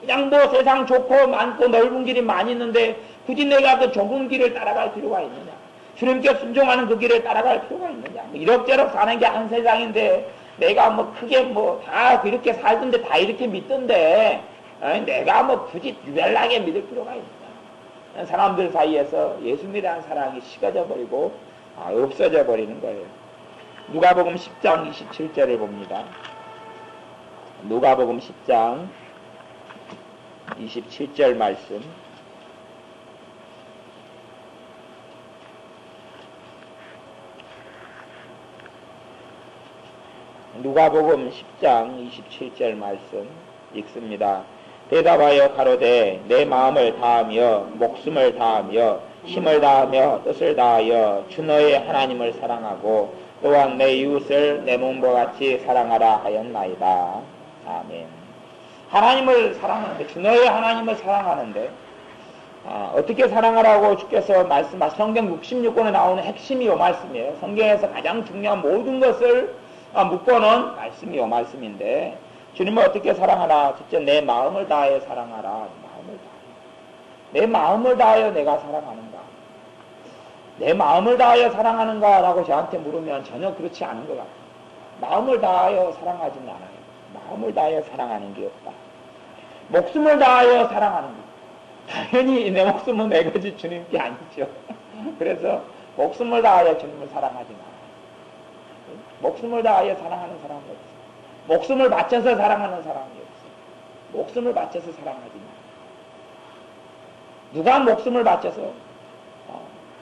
그냥 뭐 세상 좋고 많고 넓은 길이 많이 있는데 굳이 내가 그 좁은 길을 따라갈 필요가 있느냐? 주님께 순종하는 그 길을 따라갈 필요가 있느냐? 이럭저럭 사는 게 한 세상인데 내가 뭐 크게 뭐 다 이렇게 살던데 다 이렇게 믿던데 내가 뭐 굳이 유별나게 믿을 필요가 있느냐? 사람들 사이에서 예수님에 대한 사랑이 식어져 버리고 없어져 버리는 거예요. 누가복음 10장 27절을 봅니다. 누가복음 10장 27절 말씀. 누가복음 10장 27절 말씀 읽습니다. 대답하여 가로되 내 마음을 다하며 목숨을 다하며 힘을 다하며 뜻을 다하여 주 너의 하나님을 사랑하고 또한 내 이웃을 내 몸과 같이 사랑하라 하였나이다. 아멘. 하나님을 사랑하는데, 주 너의 하나님을 사랑하는데, 어떻게 사랑하라고 주께서 말씀하신 성경 66권에 나오는 핵심이 요 말씀이에요. 성경에서 가장 중요한 모든 것을 묶어놓은 말씀이 요 말씀인데, 주님을 어떻게 사랑하라? 첫째, 내 마음을 다하여 사랑하라. 마음을 다하여. 내 마음을 다하여 내가 사랑하는가? 내 마음을 다하여 사랑하는가? 라고 저한테 물으면 전혀 그렇지 않은 것 같아요. 마음을 다하여 사랑하지는 않아요. 마음을 다하여 사랑하는 게 없다. 목숨을 다하여 사랑하는 것. 당연히 내 목숨은 내 것이 주님께 아니죠. 그래서 목숨을 다하여 주님을 사랑하지 않아요. 목숨을 다하여 사랑하는 사람은 없어요. 목숨을 바쳐서 사랑하는 사람이 없어요. 목숨을 바쳐서 사랑하지 않아요. 누가 목숨을 바쳐서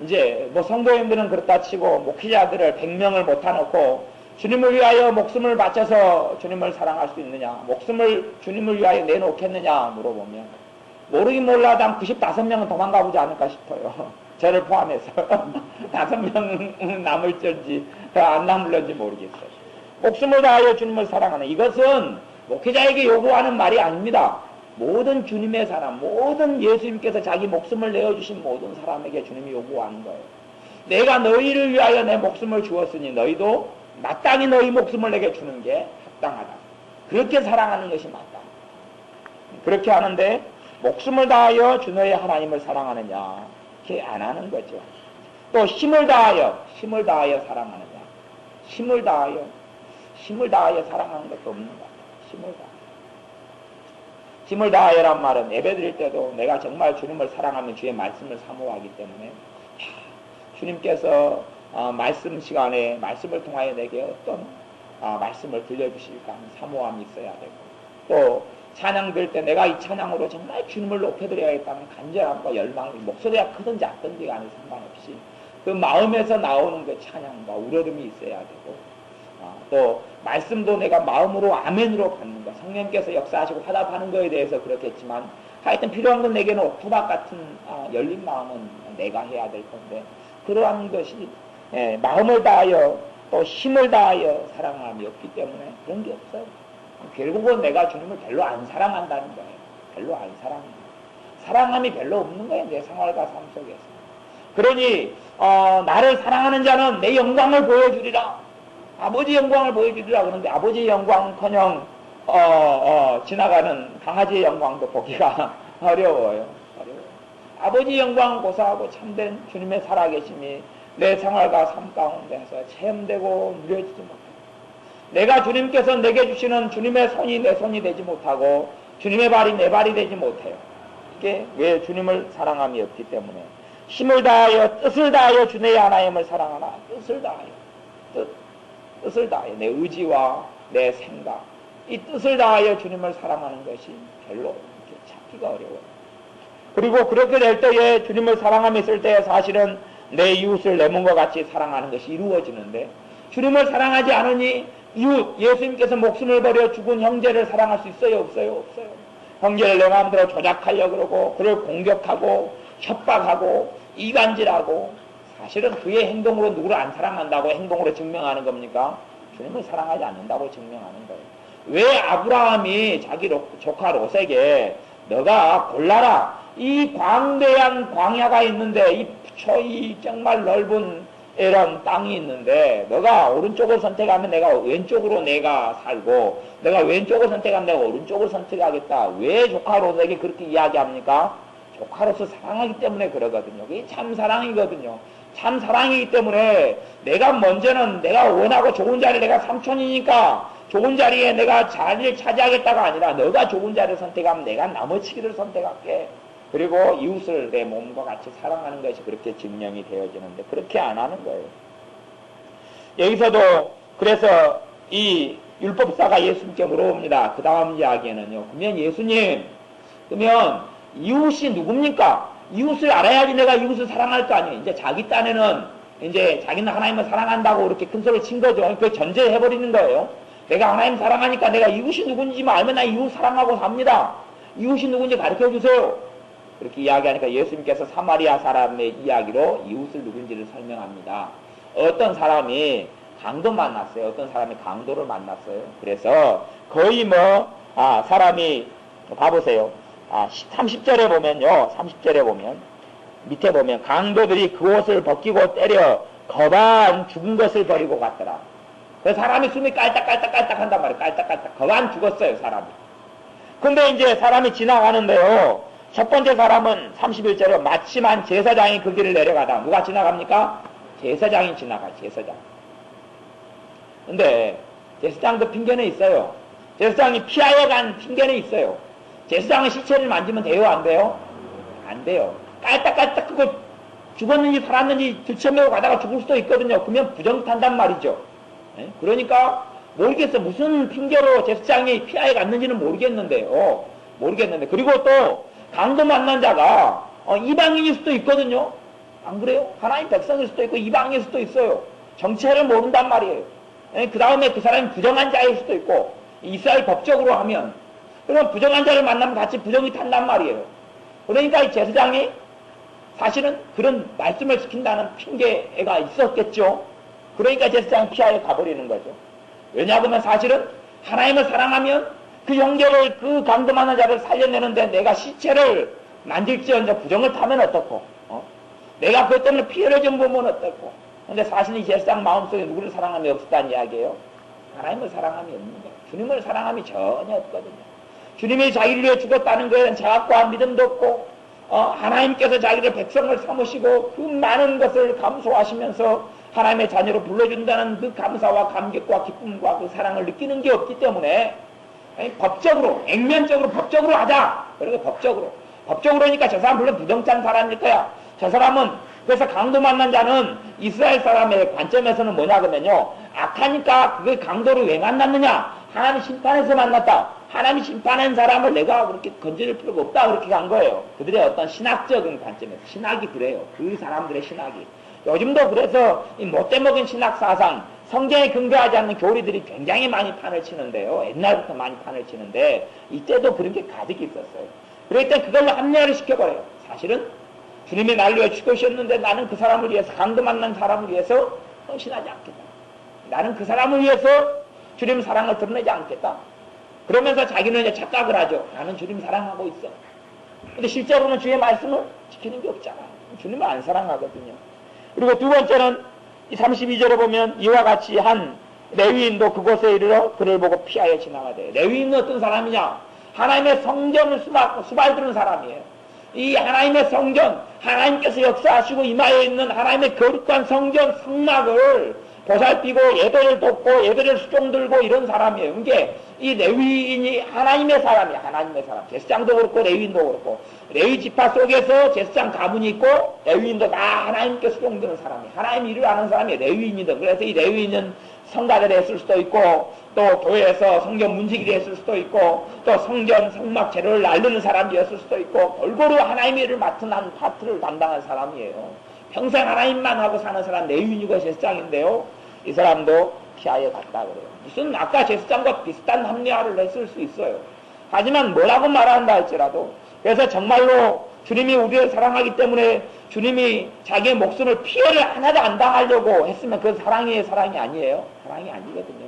이제 뭐 성도님들은 그렇다 치고 목회자들을 100명을 못해놓고 주님을 위하여 목숨을 바쳐서 주님을 사랑할 수 있느냐, 목숨을 주님을 위하여 내놓겠느냐 물어보면 모르긴 몰라도 한 95명은 도망가 보지 않을까 싶어요. 저를 포함해서 5명 남을지 더 안 남을지 모르겠어요. 목숨을 다하여 주님을 사랑하는 이것은 목회자에게 요구하는 말이 아닙니다. 모든 주님의 사람, 모든 예수님께서 자기 목숨을 내어주신 모든 사람에게 주님이 요구하는 거예요. 내가 너희를 위하여 내 목숨을 주었으니 너희도 마땅히 너희 목숨을 내게 주는 게 합당하다. 그렇게 사랑하는 것이 맞다. 그렇게 하는데 목숨을 다하여 주 너의 하나님을 사랑하느냐? 그렇게 안 하는 거죠. 또 힘을 다하여 사랑하느냐? 힘을 다하여 사랑하는 것도 없는 것 같아요. 힘을 다하여란 말은 예배 드릴 때도 내가 정말 주님을 사랑하면 주의 말씀을 사모하기 때문에 주님께서 말씀 시간에 말씀을 통하여 내게 어떤 말씀을 들려주실까 하는 사모함이 있어야 되고, 또 찬양 들 때 내가 이 찬양으로 정말 주님을 높여드려야겠다는 간절함과 열망이 목소리가 크든지 작든지 간에 상관없이 그 마음에서 나오는 그 찬양과 우러름이 있어야 되고, 또 말씀도 내가 마음으로 아멘으로 받는 것, 성령께서 역사하시고 화답하는 것에 대해서 그렇겠지만 하여튼 필요한 건 내게는 오토박 같은 열린 마음은 내가 해야 될 건데, 그러한 것이 마음을 다하여 또 힘을 다하여 사랑함이 없기 때문에 그런 게 없어요. 결국은 내가 주님을 별로 안 사랑한다는 거예요. 별로 안 사랑해요. 사랑함이 별로 없는 거예요. 내 생활과 삶 속에서. 그러니 나를 사랑하는 자는 내 영광을 보여주리라. 아버지 영광을 보여주리라 그러는데 아버지의 영광은커녕 지나가는 강아지의 영광도 보기가 어려워요. 아버지 영광 고사하고 참된 주님의 살아계심이 내 생활과 삶 가운데서 체험되고 누려지지 못해요. 내가 주님께서 내게 주시는 주님의 손이 내 손이 되지 못하고 주님의 발이 내 발이 되지 못해요. 이게 왜 주님을 사랑함이 없기 때문에. 힘을 다하여 뜻을 다하여 주의 하나님을 사랑하라. 뜻을 다하여 뜻을 다하여 내 의지와 내 생각, 이 뜻을 다하여 주님을 사랑하는 것이 별로 찾기가 어려워요. 그리고 그렇게 될 때에 주님을 사랑함이 있을 때에 사실은 내 이웃을 내 몸과 같이 사랑하는 것이 이루어지는데, 주님을 사랑하지 않으니 이웃, 예수님께서 목숨을 버려 죽은 형제를 사랑할 수 있어요? 없어요? 없어요. 형제를 내 마음대로 조작하려고 그러고 그를 공격하고 협박하고 이간질하고, 사실은 그의 행동으로 누구를 안 사랑한다고 행동으로 증명하는 겁니까? 주님을 사랑하지 않는다고 증명하는 거예요. 왜 아브라함이 자기 조카 롯에게 너가 골라라, 이 광대한 광야가 있는데 이 정말 넓은 이런 땅이 있는데 너가 오른쪽을 선택하면 내가 왼쪽으로 내가 살고 내가 왼쪽을 선택하면 내가 오른쪽을 선택하겠다. 왜 조카 롯에게 그렇게 이야기합니까? 조카로서 사랑하기 때문에 그러거든요. 그게 참 사랑이거든요. 참 사랑이기 때문에 내가 먼저는 내가 원하고 좋은 자리를 내가 삼촌이니까 좋은 자리에 내가 자리를 차지하겠다가 아니라 너가 좋은 자리를 선택하면 내가 나머지를 선택할게. 그리고 이웃을 내 몸과 같이 사랑하는 것이 그렇게 증명이 되어지는데 그렇게 안 하는 거예요. 여기서도 그래서 이 율법사가 예수님께 물어봅니다. 그 다음 이야기에는요. 그러면 예수님, 그러면 이웃이 누굽니까? 이웃을 알아야지 내가 이웃을 사랑할 거 아니에요. 이제 자기 딴에는 이제 자기는 하나님을 사랑한다고 이렇게 큰 소리를 친 거죠. 그 전제해버리는 거예요. 내가 하나님 사랑하니까 내가 이웃이 누군지만 알면 나 이웃 사랑하고 삽니다. 이웃이 누군지 가르쳐 주세요. 그렇게 이야기하니까 예수님께서 사마리아 사람의 이야기로 이웃을 누군지를 설명합니다. 어떤 사람이 강도 만났어요. 어떤 사람이 강도를 만났어요. 그래서 거의 사람이 봐보세요. 30절에 보면요. 30절에 보면 밑에 보면 강도들이 그 옷을 벗기고 때려 거반 죽은 것을 버리고 갔더라. 그 사람이 숨이 깔딱깔딱깔딱 한단 말이에요. 깔딱깔딱. 거반 죽었어요, 사람이. 근데 이제 사람이 지나가는데요. 첫 번째 사람은 31절에 마침한 제사장이 그 길을 내려가다. 누가 지나갑니까? 제사장이 지나가요, 제사장. 근데 제사장도 핑계는 있어요. 제사장이 피하여 간 핑계는 있어요. 제사장은 시체를 만지면 돼요, 안 돼요? 안 돼요. 깔딱깔딱 그거 죽었는지 살았는지 들쳐매고 가다가 죽을 수도 있거든요. 그러면 부정탄단 말이죠. 네? 그러니까 모르겠어. 무슨 핑계로 제사장이 피하여 갔는지는 모르겠는데요. 모르겠는데. 그리고 또 강도 만난 자가 이방인일 수도 있거든요. 안 그래요? 하나님 백성일 수도 있고 이방인일 수도 있어요. 정체를 모른단 말이에요. 그 다음에 그 사람이 부정한 자일 수도 있고 이스라엘 법적으로 하면 그러면 부정한 자를 만나면 같이 부정이 탄단 말이에요. 그러니까 이 제사장이 사실은 그런 말씀을 지킨다는 핑계가 있었겠죠. 그러니까 제사장이 피하여 가버리는 거죠. 왜냐하면 사실은 하나님을 사랑하면 그 형제를 그 강도 만난 자를 살려내는데 내가 시체를 만질지언정 부정을 타면 어떻고 내가 그것 때문에 피해를 좀 보면 어떻고. 근데 사실 이 제사장 마음속에 누구를 사랑함이 없었다는 이야기예요. 하나님을 사랑함이 없는 거예요. 주님을 사랑함이 전혀 없거든요. 주님이 자기를 위해 죽었다는 것에는 자각과 믿음도 없고 하나님께서 자기를 백성을 삼으시고 그 많은 것을 감수하시면서 하나님의 자녀로 불러준다는 그 감사와 감격과 기쁨과 그 사랑을 느끼는 게 없기 때문에 법적으로 액면적으로 법적으로 하자. 그리고 법적으로 하니까 저 사람 물론 부정찬 사람일 거야. 저 사람은 그래서 강도 만난 자는 이스라엘 사람의 관점에서는 뭐냐 그러면요. 악하니까 그게 강도를 왜 만났느냐. 하나님 심판에서 만났다. 하나님이 심판한 사람을 내가 그렇게 건드릴 필요가 없다. 그렇게 간 거예요. 그들의 어떤 신학적인 관점에서. 신학이 그래요. 그 사람들의 신학이. 요즘도 그래서 이 못돼먹은 신학 사상, 성경에 근거하지 않는 교리들이 굉장히 많이 판을 치는데요. 옛날부터 많이 판을 치는데 이때도 그런 게 가득 있었어요. 그럴 때 그걸로 합리화를 시켜버려요. 사실은 주님이 나를 위해 죽으셨는데 나는 그 사람을 위해서 강도 만난 사람을 위해서 헌신하지 않겠다. 나는 그 사람을 위해서 주님 사랑을 드러내지 않겠다. 그러면서 자기는 이제 착각을 하죠. 나는 주님 사랑하고 있어. 근데 실제로는 주의 말씀을 지키는 게 없잖아요. 주님을 안 사랑하거든요. 그리고 두 번째는 이 32절에 보면 이와 같이 한 레위인도 그곳에 이르러 그를 보고 피하여 지나가되. 레위인은 어떤 사람이냐? 하나님의 성전을 수발드는 사람이에요. 이 하나님의 성전, 하나님께서 역사하시고 임하여 있는 하나님의 거룩한 성전 성막을 보살피고 예배를 돕고 예배를 수종 들고 이런 사람이에요. 그러니까 이 레위인이 하나님의 사람이에요. 하나님의 사람. 제사장도 그렇고 레위인도 그렇고 레위 지파 속에서 제사장 가문이 있고 레위인도 다 하나님께 수종 드는 사람이에요. 하나님 일을 하는 사람이 레위인이다. 그래서 이 레위인은 성가대를 했을 수도 있고 또 교회에서 성전 문지기를 했을 수도 있고 또 성전 성막 재료를 날르는 사람이었을 수도 있고 골고루 하나님의 일을 맡은 한 파트를 담당한 사람이에요. 평생 하나님만 하고 사는 사람 레위인이고 제사장인데요. 이 사람도 피하여 갔다 그래요. 무슨 아까 제사장과 비슷한 합리화를 했을 수 있어요. 하지만 뭐라고 말한다 할지라도 그래서 정말로 주님이 우리를 사랑하기 때문에 주님이 자기의 목숨을 피해를 하나도 안 당하려고 했으면 그 사랑이 아니에요. 사랑이 아니거든요.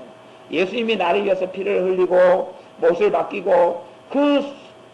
예수님이 나를 위해서 피를 흘리고 못을 맡기고 그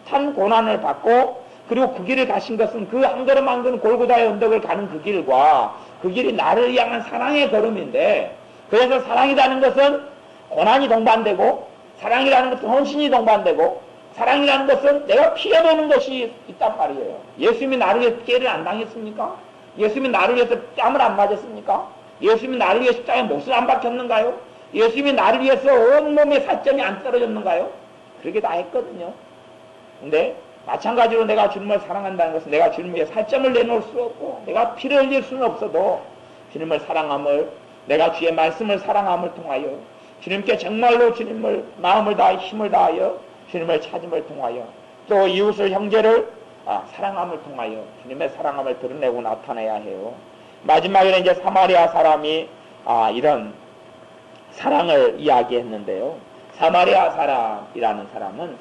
산 고난을 받고 그리고 그 길을 가신 것은 그 한 걸음 한 걸음 골고다의 언덕을 가는 그 길과 그 길이 나를 향한 사랑의 걸음인데 그래서 사랑이라는 것은 고난이 동반되고 사랑이라는 것은 헌신이 동반되고 사랑이라는 것은 내가 피해보는 것이 있단 말이에요. 예수님이 나를 위해서 피해를 안 당했습니까? 예수님이 나를 위해서 뺨을 안 맞았습니까? 예수님이 나를 위해 십자가에 못을 안 박혔는가요? 예수님이 나를 위해서 온몸에 살점이 안 떨어졌는가요? 그렇게 다 했거든요. 근데 마찬가지로 내가 주님을 사랑한다는 것은 내가 주님을 위해 살점을 내놓을 수 없고 내가 피를 흘릴 수는 없어도 주님을 사랑함을 내가 주의 말씀을 사랑함을 통하여 주님께 정말로 주님을 마음을 다하여 힘을 다하여 주님을 찾음을 통하여 또 이웃을 형제를 사랑함을 통하여 주님의 사랑함을 드러내고 나타내야 해요. 마지막에는 이제 사마리아 사람이 이런 사랑을 이야기했는데요. 사마리아 사람은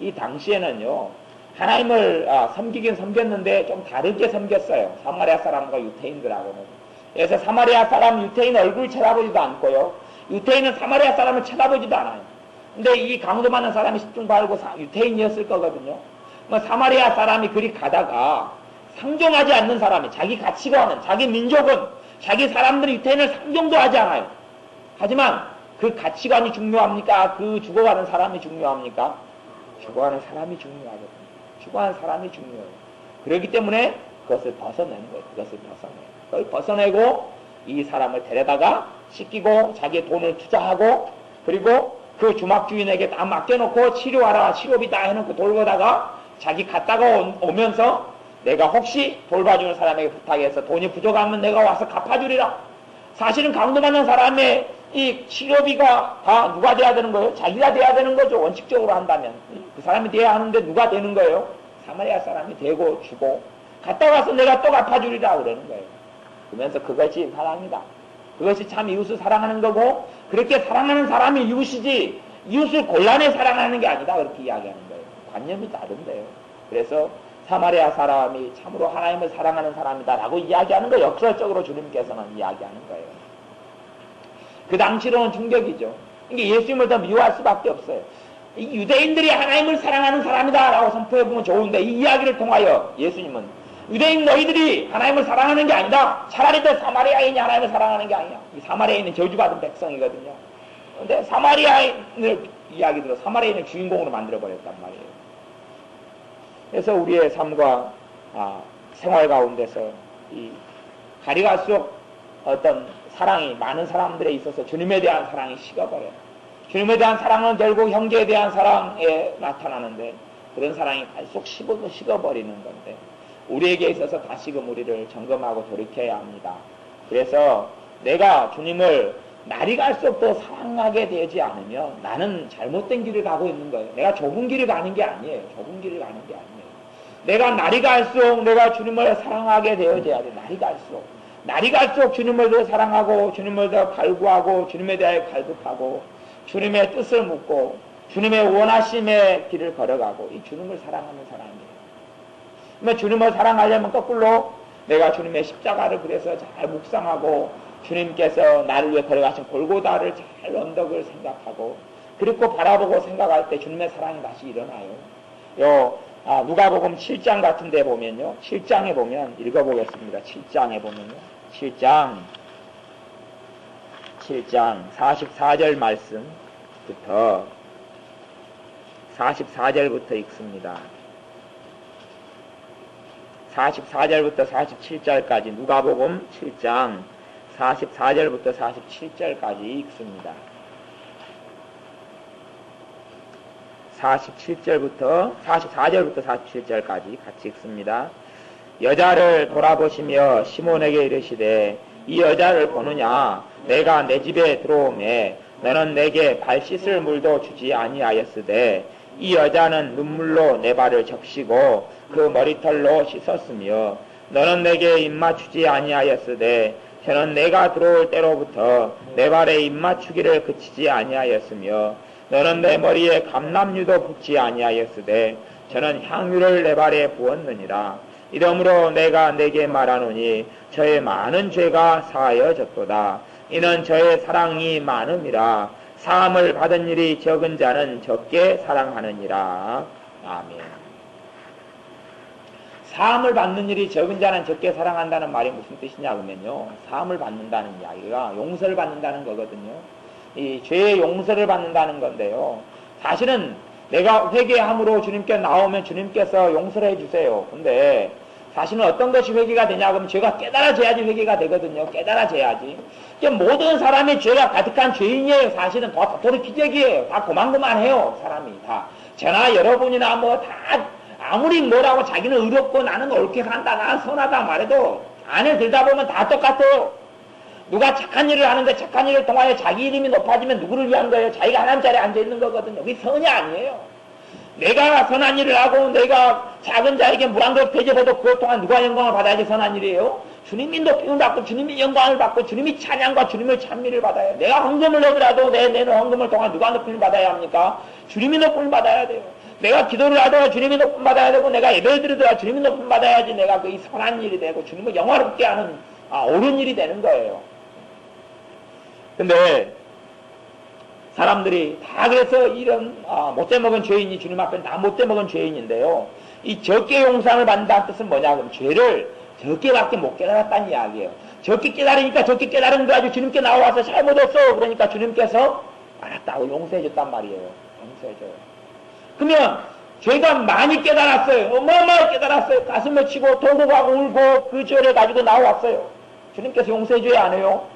이 당시에는요, 하나님을 섬기긴 섬겼는데 좀 다르게 섬겼어요. 사마리아 사람과 유태인들하고는. 그래서 사마리아 사람 유태인 얼굴 쳐다보지도 않고요. 유태인은 사마리아 사람을 쳐다보지도 않아요. 근데 이 강도 많은 사람이 십중 바르고 유태인이었을 거거든요. 뭐 사마리아 사람이 그리 가다가 상종하지 않는 사람이, 자기 가치관은, 자기 민족은, 자기 사람들이 유태인을 상종도 하지 않아요. 하지만 그 가치관이 중요합니까? 그 죽어가는 사람이 중요합니까? 죽어가는 사람이 중요하거든요. 죽어가는 사람이 중요해요. 그렇기 때문에 그것을 벗어내는 거예요. 그것을 벗어내요. 그걸 벗어내고 이 사람을 데려다가 씻기고 자기의 돈을 투자하고 그리고 그 주막 주인에게 다 맡겨놓고 치료하라, 치료비 다 해놓고 돌보다가 자기 갔다가 오면서 내가 혹시 돌봐주는 사람에게 부탁해서 돈이 부족하면 내가 와서 갚아주리라. 사실은 강도받는 사람의 이 치료비가 다 누가 돼야 되는 거예요? 자기가 돼야 되는 거죠. 원칙적으로 한다면. 그 사람이 돼야 하는데 누가 되는 거예요? 사마리아 사람이 되고 주고 갔다 와서 내가 또 갚아주리라 그러는 거예요. 그러면서 그것이 사랑이다. 그것이 참 이웃을 사랑하는 거고 그렇게 사랑하는 사람이 이웃이지 이웃을 곤란해 사랑하는 게 아니다. 그렇게 이야기하는 거예요. 관념이 다른데요. 그래서 사마리아 사람이 참으로 하나님을 사랑하는 사람이다 라고 이야기하는 거 역설적으로 주님께서는 이야기하는 거예요. 그 당시로는 충격이죠. 이게 예수님을 더 미워할 수밖에 없어요. 이 유대인들이 하나님을 사랑하는 사람이다 라고 선포해보면 좋은데 이 이야기를 통하여 예수님은 유대인 너희들이 하나님을 사랑하는 게 아니다. 차라리 더 사마리아인이 하나님을 사랑하는 게 아니야. 이 사마리아인은 저주받은 백성이거든요. 근데 사마리아인을 이야기 들어 사마리아인을 주인공으로 만들어버렸단 말이에요. 그래서 우리의 삶과 생활 가운데서 이 가리 갈수록 어떤 사랑이 많은 사람들에 있어서 주님에 대한 사랑이 식어버려요. 주님에 대한 사랑은 결국 형제에 대한 사랑에 나타나는데 그런 사랑이 갈수록 식어버리는 건데 우리에게 있어서 다시금 우리를 점검하고 돌이켜야 합니다. 그래서 내가 주님을 날이 갈수록 더 사랑하게 되지 않으면 나는 잘못된 길을 가고 있는 거예요. 내가 좁은 길을 가는 게 아니에요. 좁은 길을 가는 게 아니에요. 내가 날이 갈수록 내가 주님을 사랑하게 되어져야 돼. 날이 갈수록 주님을 더 사랑하고 주님을 더 갈구하고 주님에 대하여 갈급하고 주님의 뜻을 묻고 주님의 원하심의 길을 걸어가고 이 주님을 사랑하는 사람이에요. 그러면 주님을 사랑하려면 거꾸로 내가 주님의 십자가를 그래서 잘 묵상하고 주님께서 나를 위해 걸어가신 골고다를 잘 언덕을 생각하고 그리고 바라보고 생각할 때 주님의 사랑이 다시 일어나요. 누가복음 7장 같은 데 보면요. 7장에 보면 읽어보겠습니다. 7장에 보면요. 7장 44절 말씀부터 44절부터 읽습니다. 44절부터 47절까지 누가복음 7장 44절부터 47절까지 읽습니다. 44절부터 47절까지 같이 읽습니다. 여자를 돌아보시며 시몬에게 이르시되 이 여자를 보느냐 내가 내 집에 들어오매 너는 내게 발 씻을 물도 주지 아니하였으되 이 여자는 눈물로 내 발을 적시고 그 머리털로 씻었으며 너는 내게 입맞추지 아니하였으되 저는 내가 들어올 때로부터 내 발에 입맞추기를 그치지 아니하였으며 너는 내 머리에 감람유도 붓지 아니하였으되 저는 향유를 내 발에 부었느니라. 이러므로 내가 내게 말하노니 저의 많은 죄가 사하여졌도다. 이는 저의 사랑이 많음이라. 사함을 받은 일이 적은 자는 적게 사랑하느니라. 아멘. 사함을 받는 일이 적은 자는 적게 사랑한다는 말이 무슨 뜻이냐 그러면요. 사함을 받는다는 이야기가 용서를 받는다는 거거든요. 이 죄의 용서를 받는다는 건데요. 사실은 내가 회개함으로 주님께 나오면 주님께서 용서를 해주세요. 근데 사실은 어떤 것이 회개가 되냐 그러면 죄가 깨달아져야지 회개가 되거든요. 깨달아져야지. 모든 사람이 죄가 가득한 죄인이에요. 사실은 다 도덕기적이에요. 다 고만고만해요. 사람이 다. 저나 여러분이나 뭐 다 아무리 뭐라고 자기는 의롭고 나는 옳게 산다 나는 선하다 말해도 안에 들다 보면 다 똑같아요. 누가 착한 일을 하는데 착한 일을 통하여 자기 이름이 높아지면 누구를 위한 거예요? 자기가 하나님 자리에 앉아있는 거거든요. 그게 선이 아니에요. 내가 선한 일을 하고 내가 작은 자에게 물 한 그릇 대접해도 그것 동안 누가 영광을 받아야지 선한 일이에요? 주님이 높임을 받고 주님이 영광을 받고 주님이 찬양과 주님의 찬미를 받아야 해요. 내가 헌금을 내더라도 내는 헌금을 통한 누가 높임을 받아야 합니까? 주님이 높임을 받아야 돼요. 내가 기도를 하다가 주님이 높임 받아야 되고, 내가 예배를 드리다가 주님이 높임 받아야지 내가 그 이 선한 일이 되고, 주님을 영화롭게 하는, 옳은 일이 되는 거예요. 근데, 사람들이 다 그래서 이런, 못돼 먹은 죄인이 주님 앞에는 다 못돼 먹은 죄인인데요. 이 적게 용서를 받는다는 뜻은 뭐냐, 그럼 죄를 적게밖에 못 깨달았다는 이야기예요. 적게 깨달으니까 적게 깨달은 거 가지고 주님께 나와서 잘못했어. 그러니까 주님께서 알았다고 용서해줬단 말이에요. 용서해줘요. 그러면 죄가 많이 깨달았어요. 어마어마하게 깨달았어요. 가슴을 치고 돌고 가고 울고 그 죄를 가지고 나왔어요. 주님께서 용서해줘야 안 해요?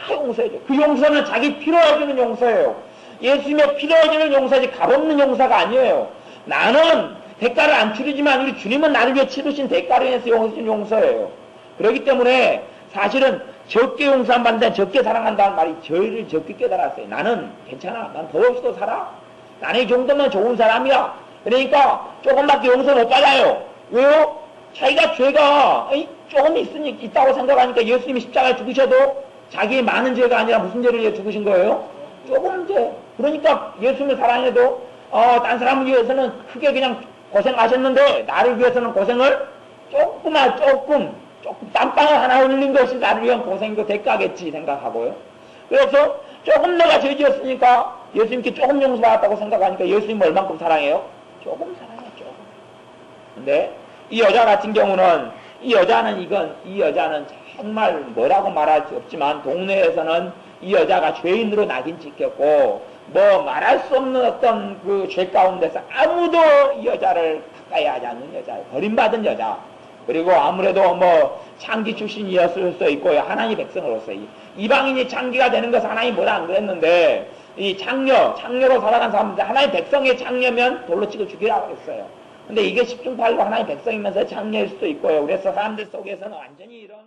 다 용서해줘요. 그 용서는 자기 필요해주는 용서예요. 예수님의 필요해주는 용서지 값없는 용서가 아니에요. 나는 대가를 안 치르지만 우리 주님은 나를 위해 치르신 대가로 인해서 용서해준 용서예요. 그렇기 때문에 사실은 적게 용서 안 받는다, 적게 사랑한다는 말이 저희를 적게 깨달았어요. 나는 괜찮아. 난 더없이도 살아. 나는 이 정도면 좋은 사람이야. 그러니까 조금밖에 용서 못 받아요. 왜요? 자기가 죄가 조금 있다고 생각하니까 예수님이 십자가에 죽으셔도 자기의 많은 죄가 아니라 무슨 죄를 위해 죽으신 거예요? 조금 죄. 그러니까 예수님을 사랑해도 딴 사람을 위해서는 크게 그냥 고생하셨는데 나를 위해서는 고생을 조금 땀방울 하나 흘린 것이 나를 위한 고생이고 대가겠지 생각하고요. 그래서 조금 내가 죄 지었으니까 예수님께 조금 용서받았다고 생각하니까 예수님 얼만큼 사랑해요? 조금 사랑해요. 조금. 근데 이 여자 같은 경우는 이 여자는 정말 뭐라고 말할 수 없지만 동네에서는 이 여자가 죄인으로 낙인 찍혔고 뭐 말할 수 없는 어떤 그 죄 가운데서 아무도 이 여자를 가까이 하지 않는 여자, 버림받은 여자. 그리고 아무래도 뭐 창기 출신이었을 수도 있고요. 하나님 백성으로서 이방인이 창기가 되는 것은 하나님 뭐라 안 그랬는데 이 창녀로 살아간 사람들 하나님 백성의 창녀면 돌로 치고 죽이라고 했어요. 근데 이게 10중 8구 하나님 백성이면서 창녀일 수도 있고요. 그래서 사람들 속에서는 완전히 이런